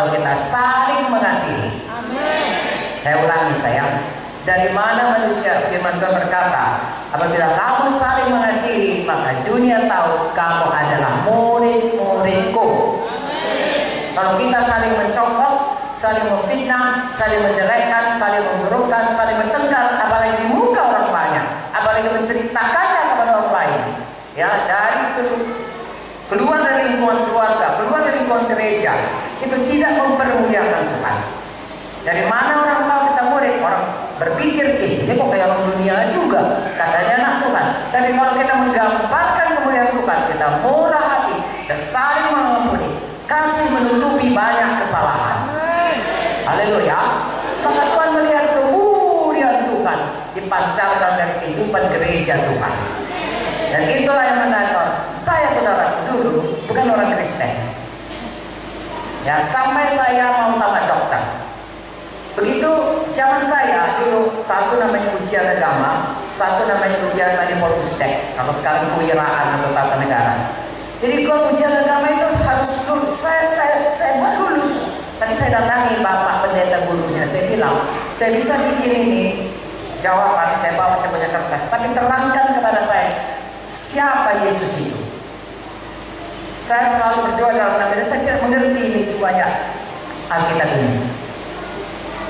kalau kita saling mengasihi. Saya ulangi sayang, dari mana manusia, firman Tuhan berkata, apabila kamu saling mengasihi, maka dunia tahu kamu adalah murid-muridku. Kalau kita saling mencongkok, saling memfitnah, saling menjelekkan, saling memburukkan, saling bertengkar, apalagi di muka orang banyak, apalagi menceritakannya kepada orang lain, ya, dari keluar dari lingkungan keluarga, keluar dari lingkungan gereja, itu tidak mempermuliakan Tuhan. Dari mana orang tahu kita murid? Orang berpikir, ini kok kayak orang dunia juga, katanya anak Tuhan. Tapi kalau kita menggambarkan kemuliaan Tuhan, kita murah hati, kita saling mengampuni, kasih menutupi banyak kesalahan. Haleluya. Maka Tuhan melihat kemuliaan Tuhan dipancarkan dari kehidupan gereja Tuhan. Dan itulah yang menarik. Saya saudara dulu bukan orang Kristen. Ya, sampai saya mau tamat dokter. Begitu zaman saya dulu, satu namanya ujian agama, satu namanya ujian manipulasi, kalau sekarang kewiraan atau tata negara. Jadi kalau ujian agama itu harus lulus. Saya buat lulus. Tapi saya datangi bapak pendeta gurunya, saya bilang, saya bisa bikin ini jawaban, saya bawa, saya punya kertas, tapi terangkan kepada saya siapa Yesus itu. Saya selalu berdoa dalam nama Yesus, saya tidak mengerti ini semuanya Alkitab ini.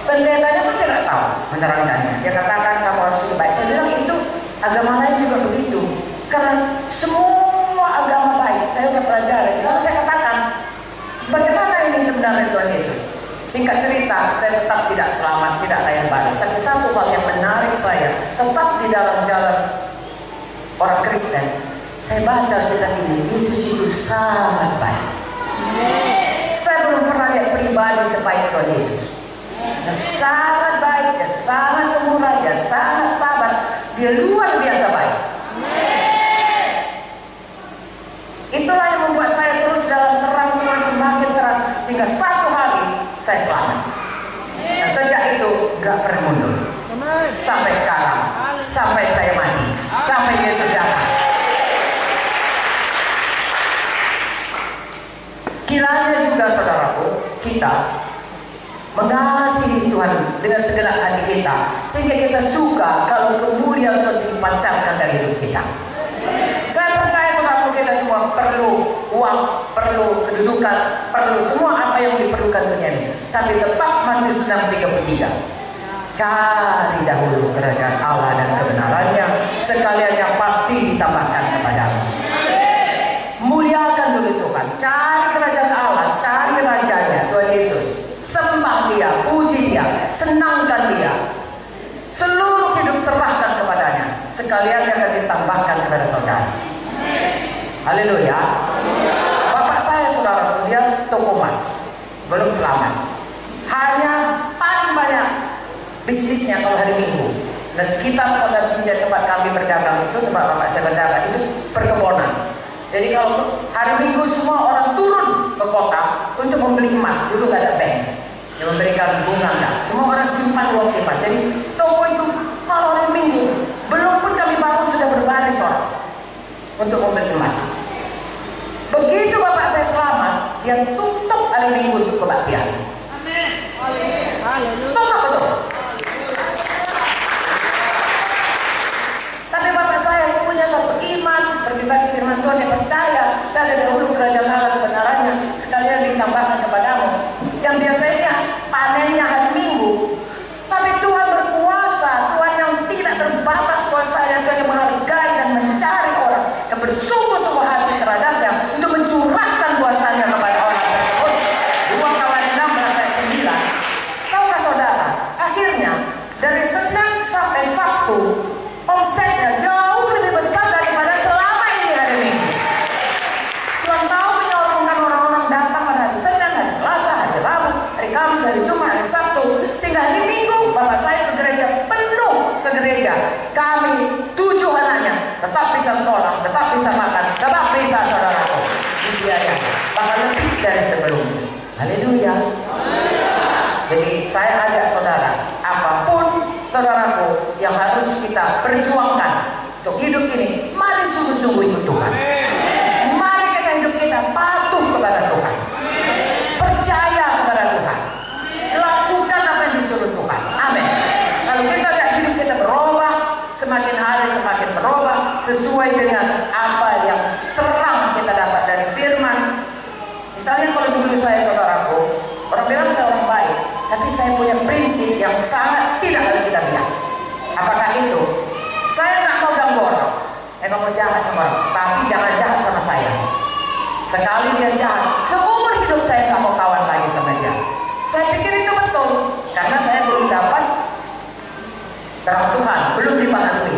Pendetanya pun tidak tahu menerangkannya. Dia katakan kamu harus lebih baik. Saya bilang itu agama lain juga begitu. Karena semua agama baik. Saya sudah pelajari. Lalu saya katakan, bagaimana ini sebenarnya Tuhan Yesus? Singkat cerita, saya tetap tidak selamat, tidak layak baik. Tapi satu hal yang menarik saya, tetap di dalam jalan orang Kristen. Saya baca kitab ini, Yesus itu sangat baik. Saya belum pernah lihat pribadi sebaik Tuhan Yesus. Dia sangat baik, dia sangat pemurah, dia sangat sabar, dia luar biasa baik. Itulah yang membuat saya terus dalam terang Tuhan semakin terang, sehingga satu hari saya selamat. Dan sejak itu gak pernah mundur sampai sekarang, sampai saya mati, sampai Yesus datang. Kiranya juga saudaraku, kita mengasihi Tuhan dengan segenap hati kita, sehingga kita suka kalau kemuliaan Tuhan dipancarkan dari hidup kita. Saya percaya saudaraku, kita semua perlu uang, perlu kedudukan, perlu semua apa yang diperlukan dunia ini. Tapi tetap Matius 6:33, cari dahulu kerajaan Allah dan kebenarannya, sekalian yang pasti ditambahkan kepadamu. Muliakan dulu Tuhan, cari kerajaan Allah, cari rajanya Tuhan Yesus. Sembah dia, puji dia, senangkan dia. Seluruh hidup serahkan kepadanya, sekalian yang akan ditambahkan kepada saudara. Haleluya. Bapak saya saudara, dia toko emas, belum selamat. Hanya paling banyak bisnisnya kalau hari Minggu. Nah, sekitar pada tempat kami berdagang itu, tempat bapak saya berdagang itu perkebunan. Jadi kalau hari Minggu semua orang turun ke kota untuk membeli emas, dulu gak ada bank yang memberikan bunga, enggak. Semua orang simpan uang emas. Jadi toko itu kalau hari Minggu, belum pun kami bangun sudah berbaris orang untuk membeli emas. Begitu bapak saya selamat, dia tutup hari Minggu untuk kebaktian. Amin. Tutup betul. Tapi bapak saya punya satu iman seperti tadi firman Tuhan, yang percaya cari dahulu kerajaan Allah kebenarannya, sekalian ditambahkan kepadamu. Yang biasanya panennya hari Minggu, tapi Tuhan berkuasa, Tuhan yang tidak terbatas kuasanya, Tuhan yang menghargai dan mencari orang yang bersungguh-sungguh hati terhadapnya untuk mencurahkan kuasanya kepada orang tersebut. 2 Kawan 16 ayat 9. Tahukah saudara, akhirnya dari Senin sampai Sabtu omsetnya jauh lebih besar daripada selama ini hari Minggu. Tuhan tahu menyokongkan orang-orang datang pada hari Senin, hari Selasa, hari Rabu, hari Kamis, hari Jumat, hari Sabtu, sehingga hari Minggu bapak saya ke gereja, penuh ke gereja. Kami 7 anaknya tetap bisa sekolah, tetap bisa makan, tetap bisa saudaraku dibiayai, bahkan lebih dari sebelumnya. Haleluya. Jadi saya ajak saudara, apapun saudaraku yang harus kita perjuangkan untuk hidup ini, mari sungguh-sungguh ikut Tuhan. Mari kita hidup kita patuh kepada Tuhan, percaya kepada sesuai dengan apa yang terang kita dapat dari firman. Misalnya kalau dulu saya, saudaraku, orang bilang saya orang baik, tapi saya punya prinsip yang sangat tidak ada kita biar. Apakah itu? Saya nggak mau ganggu orang, nggak mau jahat sama orang, tapi jangan jahat sama saya. Sekali dia jahat, seumur hidup saya nggak mau kawan lagi sama dia. Saya pikir itu betul, karena saya belum dapat terang Tuhan, belum dipahami.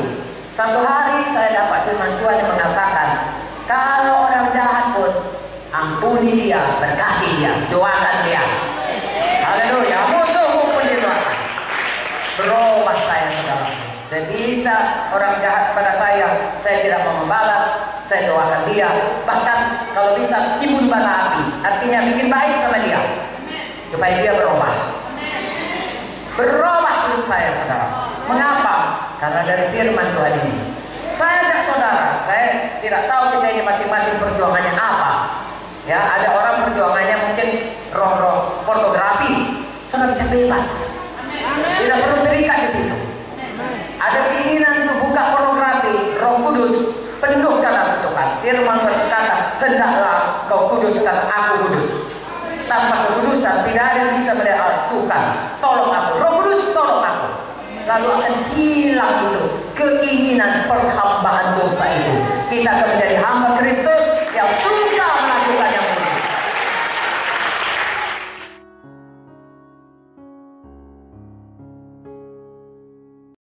Satu hari saya dapat firman Tuhan yang mengatakan, kalau orang jahat pun ampuni dia, berkati dia, doakan dia. Haleluya, musuhmu pun didoakan. Berubah saya, saudara. Saya bisa orang jahat pada saya tidak mau membalas, saya doakan dia. Bahkan kalau bisa timbun bara api, artinya bikin baik sama dia, supaya dia berubah. Berubah hidup saya, saudara. Mengapa? Karena dari firman Tuhan ini. Saya ajak saudara, saya tidak tahu kita ini masing-masing perjuangannya apa. Ya, ada orang perjuangannya mungkin roh-roh pornografi, saudara bisa bebas. Tidak perlu terikat di situ. Ada keinginan untuk buka pornografi, Roh Kudus penuhkanlah Tuhan. Firman berkata, hendaklah kau kuduskan aku kudus. Tanpa kekudusan tidak ada yang bisa melihat Tuhan. Tolong aku, Roh Kudus tolong aku. Lalu akan hilang itu keinginan perhambaan dosa itu. Kita akan menjadi hamba Kristus yang suka melakukan